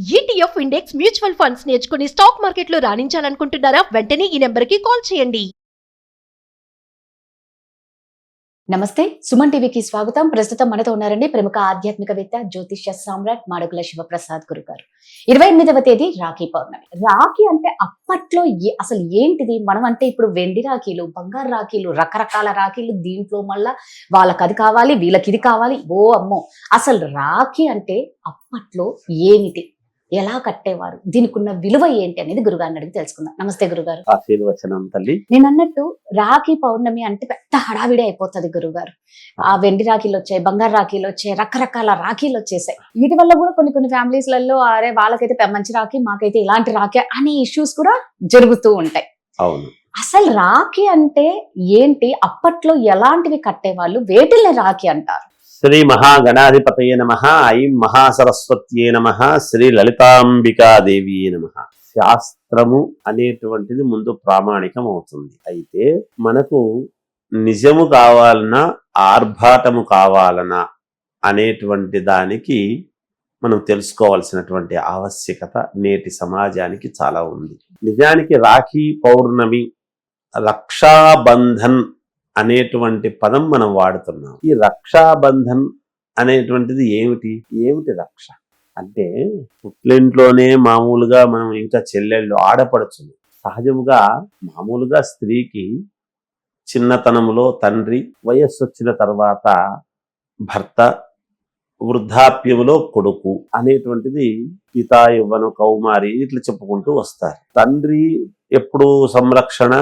ETF index mutual funds నేర్చుకుని stock మార్కెట్లో రాణించాలనుకుంటున్నారా? వెంటనే ఈ నెంబర్కి కాల్ చేయండి. నమస్తే, సుమన్ టీవీకి స్వాగతం. ప్రస్తుతం మనతో ఉన్నారండి ప్రముఖ ఆధ్యాత్మికవేత్త, జ్యోతిష్య సామ్రాట్ మాడుగుల శివప్రసాద్ గురు గారు. 28వ తేదీ రాఖీ పౌర్ణమి. రాఖీ అంటే అప్పట్లో అసలు ఏంటిది? మనం అంటే ఇప్పుడు వెండి రాఖీలు, బంగారు రాఖీలు, రకరకాల రాఖీలు, దీంట్లో మళ్ళా వాళ్ళకి అది కావాలి, వీళ్ళకి ఇది కావాలి. ఓ అమ్మో, అసలు రాఖీ అంటే అప్పట్లో ఏమిటి, ఎలా కట్టేవారు, దీనికి ఉన్న విలువ ఏంటి అనేది గురుగారిని అడిగి తెలుసుకుందాం. నమస్తే గురుగారు. ఆశీర్వచనం తల్లి. నేను అన్నట్టు రాఖీ పౌర్ణమి అంటే పెద్ద హడావిడి అయిపోతుంది గురుగారు. ఆ వెండి రాఖీలు వచ్చాయి, బంగారు రాఖీలు వచ్చాయి, రకరకాల రాఖీలు వచ్చేసాయి. వీటి వల్ల కూడా కొన్ని ఫ్యామిలీస్లలో అరే వాళ్ళకైతే మంచి రాఖీ, మాకైతే ఇలాంటి రాఖీ అనే ఇష్యూస్ కూడా జరుగుతూ ఉంటాయి. అవును. అసలు రాఖీ అంటే ఏంటి, అప్పట్లో ఎలాంటివి కట్టేవాళ్ళు, వేటిల్ని రాఖీ అంటారు? శ్రీ మహాగణాధిపతయే నమః. ఐం మహాసరస్వత్యే నమః. శ్రీ లలితాంబికాదేవియే నమః. శాస్త్రము అనేటువంటిది ముందు ప్రామాణికం అవుతుంది. అయితే మనకు నిజము కావాలన్నా ఆర్భాటము కావాలన్నా అనేటువంటి దానికి మనం తెలుసుకోవాల్సినటువంటి ఆవశ్యకత నేటి సమాజానికి చాలా ఉంది. నిజానికి రాఖీ పౌర్ణమి, రక్షాబంధన్ అనేటువంటి పదం మనం వాడుతున్నాం. ఈ రక్షాబంధన్ అనేటువంటిది ఏమిటి రక్ష అంటే, పుట్టింట్లోనే మామూలుగా మనం ఇంకా చెల్లెళ్ళు, ఆడపడుచులు సహజముగా మామూలుగా స్త్రీకి చిన్నతనంలో తండ్రి, వయస్సు వచ్చిన తర్వాత భర్త, వృద్ధాప్యములో కొడుకు అనేటువంటిది పితా యవ్వను కౌమారి ఇట్లా చెప్పుకుంటూ వస్తారు. తండ్రి ఎప్పుడు సంరక్షణ,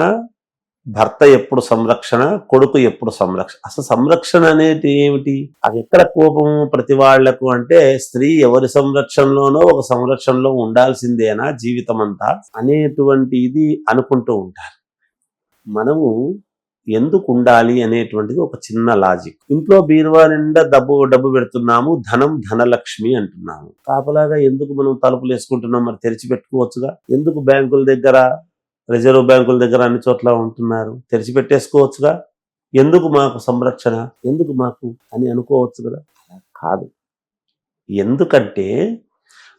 భర్త ఎప్పుడు సంరక్షణ, కొడుకు ఎప్పుడు సంరక్షణ. అసలు సంరక్షణ అనేది ఏమిటి? అది ఎక్కడ కోపము ప్రతి వాళ్లకు అంటే, స్త్రీ ఎవరి సంరక్షణలోనో ఒక సంరక్షణలో ఉండాల్సిందేనా జీవితం అంతా అనేటువంటి ఇది అనుకుంటూ ఉంటారు. మనము ఎందుకు ఉండాలి అనేటువంటిది ఒక చిన్న లాజిక్. ఇంట్లో బీరువా నిండా డబ్బు పెడుతున్నాము, ధనలక్ష్మి అంటున్నాము. కాపలాగా ఎందుకు మనం తలుపులు వేసుకుంటున్నాం? మరి తెరిచి పెట్టుకోవచ్చుగా. ఎందుకు బ్యాంకుల దగ్గర, రిజర్వ్ బ్యాంకుల దగ్గర అన్ని చోట్ల ఉంటున్నారు? తెరిచిపెట్టేసుకోవచ్చుగా. ఎందుకు మాకు సంరక్షణ, ఎందుకు మాకు అని అనుకోవచ్చు కదా. అలా కాదు. ఎందుకంటే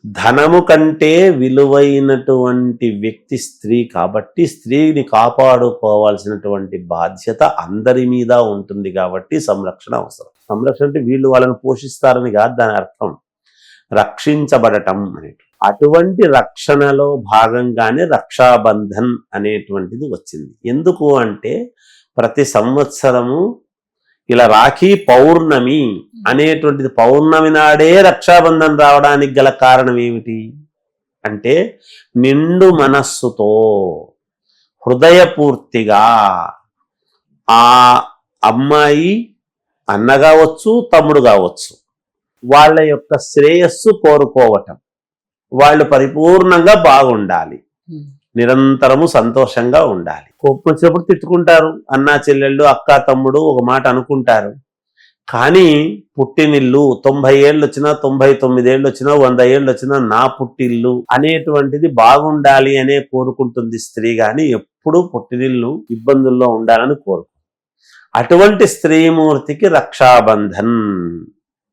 ధనము కంటే విలువైనటువంటి వ్యక్తి స్త్రీ కాబట్టి, స్త్రీని కాపాడుకోవాల్సినటువంటి బాధ్యత అందరి మీద ఉంటుంది కాబట్టి సంరక్షణ అవసరం. సంరక్షణ అంటే వీళ్ళు వాళ్ళని పోషిస్తారని కాదు దాని అర్థం, రక్షించబడటం అనేది. అటువంటి రక్షణలో భాగంగానే రక్షాబంధన్ అనేటువంటిది వచ్చింది. ఎందుకు అంటే, ప్రతి సంవత్సరము ఇలా రాఖీ పౌర్ణమి అనేటువంటిది, పౌర్ణమి నాడే రక్షాబంధన్ రావడానికి గల కారణం ఏమిటి అంటే, నిండు మనస్సుతో హృదయపూర్తిగా ఆ అమ్మాయి, అన్న కావచ్చు, తమ్ముడు కావచ్చు, వాళ్ళ యొక్క శ్రేయస్సు కోరుకోవటం, వాళ్ళు పరిపూర్ణంగా బాగుండాలి, నిరంతరము సంతోషంగా ఉండాలి. కోపం వచ్చినప్పుడు తిట్టుకుంటారు, అన్నా చెల్లెళ్ళు, అక్క తమ్ముడు ఒక మాట అనుకుంటారు. కానీ పుట్టినిల్లు 90 ఏళ్ళు వచ్చినా, 99 ఏళ్ళు వచ్చినా, 100 ఏళ్ళు వచ్చినా నా పుట్టిల్లు అనేటువంటిది బాగుండాలి అనే కోరుకుంటుంది స్త్రీ. కానీ ఎప్పుడూ పుట్టినిల్లు ఇబ్బందుల్లో ఉండాలని కోరుకుంటుంది. అటువంటి స్త్రీమూర్తికి రక్షాబంధన్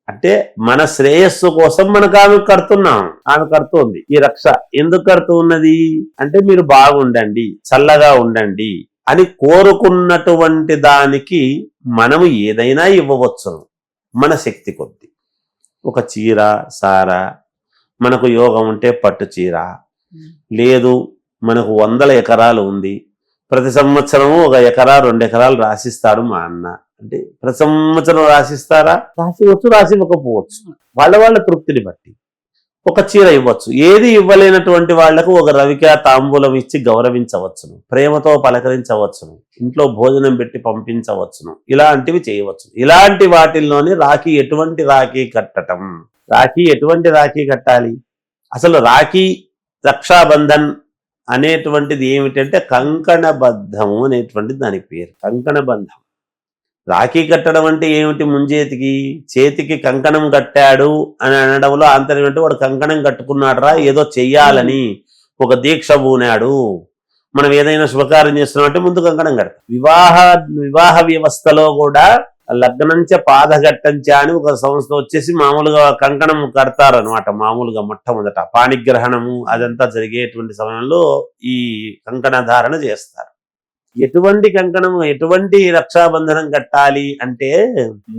అంటే మన శ్రేయస్సు కోసం మనకు ఆమె కడుతున్నాం, ఆమె కడుతోంది. ఈ రక్ష ఎందుకు కడుతూ ఉన్నది అంటే, మీరు బాగుండండి, చల్లగా ఉండండి అని కోరుకున్నటువంటి దానికి మనము ఏదైనా ఇవ్వవచ్చు మన శక్తి కొద్ది. ఒక చీర సార, మనకు యోగం ఉంటే పట్టు చీర, లేదు మనకు 100 ఎకరాలు ఉంది, ప్రతి సంవత్సరము 1 ఎకరా 2 ఎకరాలు రాసిస్తాడు మా అన్న అంటే, ప్రతి సంవత్సరం రాసిస్తారా? రాసివచ్చు, రాసివ్వకపోవచ్చు. వాళ్ళ తృప్తిని బట్టి ఒక చీర ఇవ్వచ్చు. ఏది ఇవ్వలేనటువంటి వాళ్లకు ఒక రవిక తాంబూలం ఇచ్చి గౌరవించవచ్చును, ప్రేమతో పలకరించవచ్చును, ఇంట్లో భోజనం పెట్టి పంపించవచ్చును, ఇలాంటివి చేయవచ్చు. ఇలాంటి వాటిల్లోని రాఖీ, ఎటువంటి రాఖీ కట్టడం, రాఖీ ఎటువంటి రాఖీ కట్టాలి? అసలు రాఖీ రక్షాబంధన్ అనేటువంటిది ఏమిటంటే, కంకణబద్ధము అనేటువంటిది దానికి పేరు. కంకణబంధం. రాఖీ కట్టడం అంటే ఏమిటి? ముంజేతికి, చేతికి కంకణం కట్టాడు అని అనడంలో ఆంతర్యం అంటే, వాడు కంకణం కట్టుకున్నాడు రా, ఏదో చెయ్యాలని ఒక దీక్ష పూనాడు. మనం ఏదైనా శుభకార్యం చేస్తున్నాం అంటే ముందు కంకణం కడతాం. వివాహ వ్యవస్థలో కూడా లగ్నంచ పాదఘట్టంచ అని ఒక సంస్థ వచ్చేసి మామూలుగా కంకణం కడతారు అనమాట. మామూలుగా మొట్టమొదట పాణిగ్రహణము అదంతా జరిగేటువంటి సమయంలో ఈ కంకణ ధారణ చేస్తారు. ఎటువంటి కంకణం, ఎటువంటి రక్షాబంధనం కట్టాలి అంటే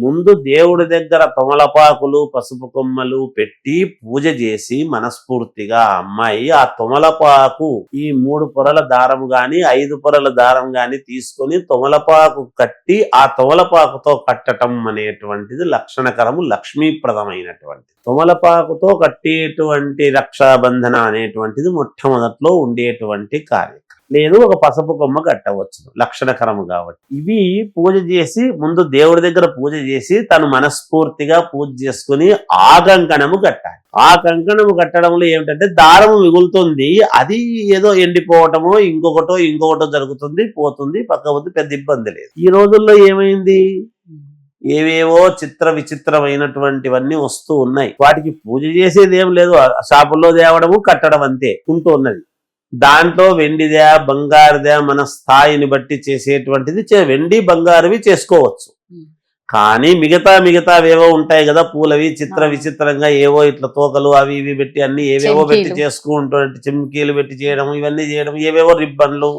ముందు దేవుడి దగ్గర తొమలపాకులు పసుపు కొమ్మలు పెట్టి పూజ చేసి మనస్ఫూర్తిగా అమ్మాయి ఆ తొమలపాకు ఈ 3 పొరల దారం గాని 5 పొరల దారం గాని తీసుకొని తొమలపాకు కట్టి ఆ తొమలపాకుతో కట్టడం అనేటువంటిది లక్షణకరము, లక్ష్మీప్రదమైనటువంటి. తొమలపాకుతో కట్టేటువంటి రక్షాబంధన అనేటువంటిది మొట్టమొదట్లో ఉండేటువంటి కార్యం. లేదు ఒక పసుపు కొమ్మ కట్టవచ్చు, లక్షణకరము కాబట్టి. ఇవి పూజ చేసి ముందు దేవుడి దగ్గర పూజ చేసి తను మనస్ఫూర్తిగా పూజ చేసుకుని ఆ కంకణము కట్టాలి. ఆ కంకణము కట్టడంలో ఏమిటంటే దారము మిగులుతుంది, అది ఏదో ఎండిపోవటమో ఇంకొకటో జరుగుతుంది, పోతుంది, పక్క పెద్ద ఇబ్బంది లేదు. ఈ రోజుల్లో ఏమైంది, ఏవేవో విచిత్రమైనటువంటివన్నీ వస్తూ ఉన్నాయి. వాటికి పూజ చేసేది ఏం లేదు, షాపుల్లో తేవడము కట్టడం అంతే ఉంటూ ఉన్నది. దాంట్లో వెండిదా బంగారుదా మన స్థాయిని బట్టి చేసేటువంటిది వెండి బంగారువి చేసుకోవచ్చు. కానీ మిగతావేవో ఉంటాయి కదా, పూలవి విచిత్రంగా ఏవో ఇట్లా తోకలు అవి ఇవి పెట్టి అన్ని ఏవేవో పెట్టి చేసుకుంటూ చిమ్కీలు పెట్టి చేయడం, ఇవన్నీ చేయడం, ఏవేవో రిబ్బన్లు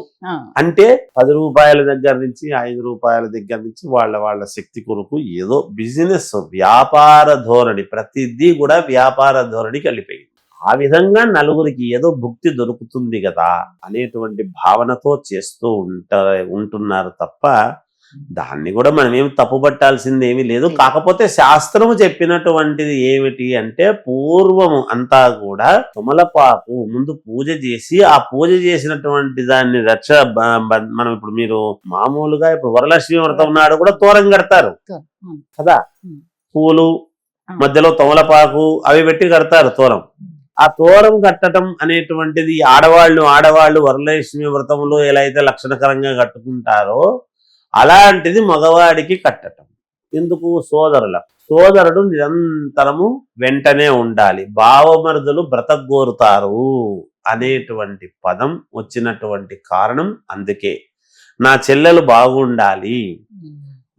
అంటే 10 రూపాయల దగ్గర నుంచి 5 రూపాయల దగ్గర నుంచి వాళ్ళ శక్తి కొరకు ఏదో బిజినెస్, వ్యాపార ధోరణి, ప్రతిదీ కూడా వ్యాపార ధోరణికి వెళ్ళిపోయింది. ఆ విధంగా నలుగురికి ఏదో భుక్తి దొరుకుతుంది కదా అనేటువంటి భావనతో చేస్తూ ఉంటున్నారు తప్ప దాన్ని కూడా మనం ఏమి తప్పుపట్టాల్సింది ఏమీ లేదు. కాకపోతే శాస్త్రము చెప్పినటువంటిది ఏమిటి అంటే పూర్వము అంతా కూడా తొమలపాకు ముందు పూజ చేసి ఆ పూజ చేసినటువంటి దాన్ని మనం ఇప్పుడు మీరు మామూలుగా ఇప్పుడు వరలక్ష్మి వ్రతం నాడు కూడా తోరం కడతారు కదా, పూలు మధ్యలో తొమలపాకు అవి పెట్టి కడతారు తోరం. ఆ తోరం కట్టడం అనేటువంటిది ఆడవాళ్ళు వరలక్ష్మి వ్రతంలో ఎలా అయితే లక్షణకరంగా కట్టుకుంటారో అలాంటిది మగవాడికి కట్టడం. ఎందుకు? సోదరుడు నిరంతరము వెంటనే ఉండాలి, బావమరుదులు బ్రతగోరుతారు అనేటువంటి పదం వచ్చినటువంటి కారణం అందుకే. నా చెల్లెలు బాగుండాలి,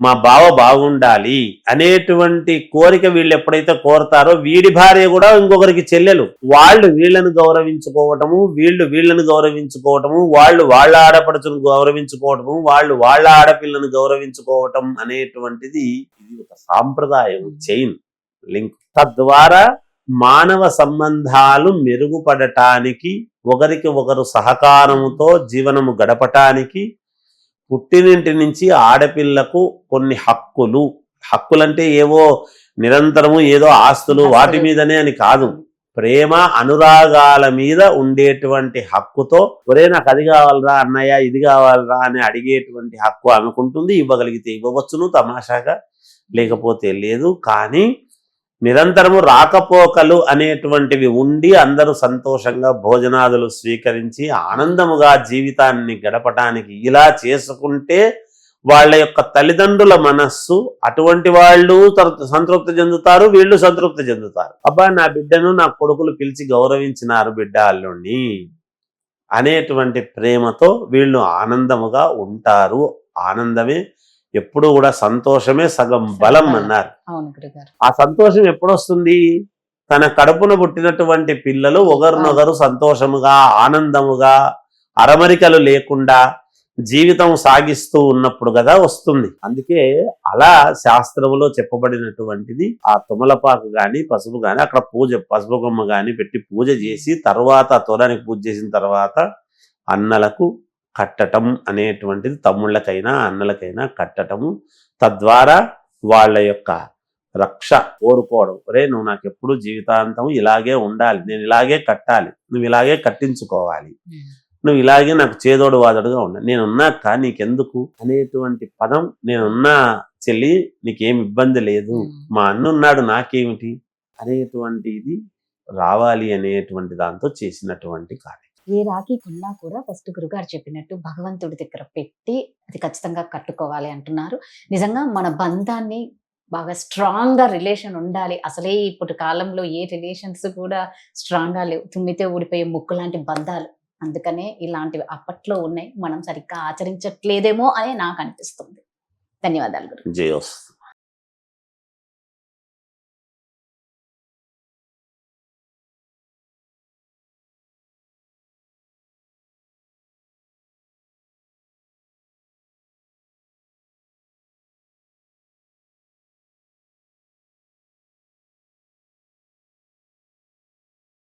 మా బావ బాగుండాలి అనేటువంటి కోరిక వీళ్ళు ఎప్పుడైతే కోరతారో వీడి భార్య కూడా ఇంకొకరికి చెల్లెలు, వాళ్ళు వీళ్ళను గౌరవించుకోవటము, వీళ్ళను గౌరవించుకోవటము, వాళ్ళ ఆడపడుచును గౌరవించుకోవటము, వాళ్ళ ఆడపిల్లను గౌరవించుకోవటం అనేటువంటిది ఇది ఒక సాంప్రదాయం, చైన్ లింక్. తద్వారా మానవ సంబంధాలు మెరుగుపడటానికి, ఒకరికి ఒకరు సహకారముతో జీవనము గడపటానికి పుట్టినింటి నుంచి ఆడపిల్లకు కొన్ని హక్కులంటే ఏవో నిరంతరము ఏదో ఆస్తులు వాటి మీదనే అని కాదు, ప్రేమ అనురాగాల మీద ఉండేటువంటి హక్కుతో ఒరే నాకు అది కావాలరా అన్నయ్య ఇది కావాలరా అని అడిగేటువంటి హక్కు అనుకుంటుంది. ఇవ్వగలిగితే ఇవ్వవచ్చును తమాషాగా, లేకపోతే లేదు. కానీ నిరంతరము రాకపోకలు అనేటువంటివి ఉండి అందరూ సంతోషంగా భోజనాదులు స్వీకరించి ఆనందముగా జీవితాన్ని గడపటానికి ఇలా చేసుకుంటే వాళ్ళ యొక్క తల్లిదండ్రుల మనస్సు అటువంటి వాళ్ళు సంతృప్తి చెందుతారు, వీళ్ళు సంతృప్తి చెందుతారు. అబ్బా నా బిడ్డను నా కొడుకులు పిలిచి గౌరవించినారు బిడ్డ అల్లుణ్ణి అనేటువంటి ప్రేమతో వీళ్ళు ఆనందముగా ఉంటారు. ఆనందమే ఎప్పుడు కూడా, సంతోషమే సగం బలం అన్నారు. ఆ సంతోషం ఎప్పుడొస్తుంది? తన కడుపున పుట్టినటువంటి పిల్లలు ఒకరినొకరు సంతోషముగా ఆనందముగా అరమరికలు లేకుండా జీవితం సాగిస్తూ ఉన్నప్పుడు కదా వస్తుంది. అందుకే అలా శాస్త్రములో చెప్పబడినటువంటిది ఆ తొమలపాకు గాని పసుపు గాని అక్కడ పసుపు కొమ్మ గాని పెట్టి పూజ చేసి తర్వాత తోరానికి పూజ చేసిన తర్వాత అన్నలకు కట్టటం అనేటువంటిది, తమ్ముళ్ళకైనా అన్నలకైనా కట్టటము. తద్వారా వాళ్ళ యొక్క రక్ష కోరుకోవడం, ఒరే నువ్వు నాకు ఎప్పుడు జీవితాంతం ఇలాగే ఉండాలి, నేను ఇలాగే కట్టాలి, నువ్వు ఇలాగే కట్టించుకోవాలి, నువ్వు ఇలాగే నాకు చేదోడు వాదోడుగా ఉండాలి, నేనున్నాక నీకెందుకు అనేటువంటి పదం, నేనున్నా చెల్లి నీకేం ఇబ్బంది లేదు, మా అన్నున్నాడు నాకేమిటి అనేటువంటిది రావాలి అనేటువంటి దాంతో చేసినటువంటి కార్యం. ఏ రాఖీ కొన్నా కూడా ఫస్ట్ గురుగారు చెప్పినట్టు భగవంతుడి దగ్గర పెట్టి అది ఖచ్చితంగా కట్టుకోవాలి అంటున్నారు. నిజంగా మన బంధాన్ని బాగా స్ట్రాంగ్ గా రిలేషన్ ఉండాలి. అసలే ఇప్పుడు కాలంలో ఏ రిలేషన్స్ కూడా స్ట్రాంగ్ గా లేవు, తుమ్మితే ఊడిపోయే ముక్కు లాంటి బంధాలు. అందుకనే ఇలాంటివి అప్పట్లో ఉన్నాయి, మనం సరిగ్గా ఆచరించట్లేదేమో అని నాకు అనిపిస్తుంది. ధన్యవాదాలు గురు. జయోస్.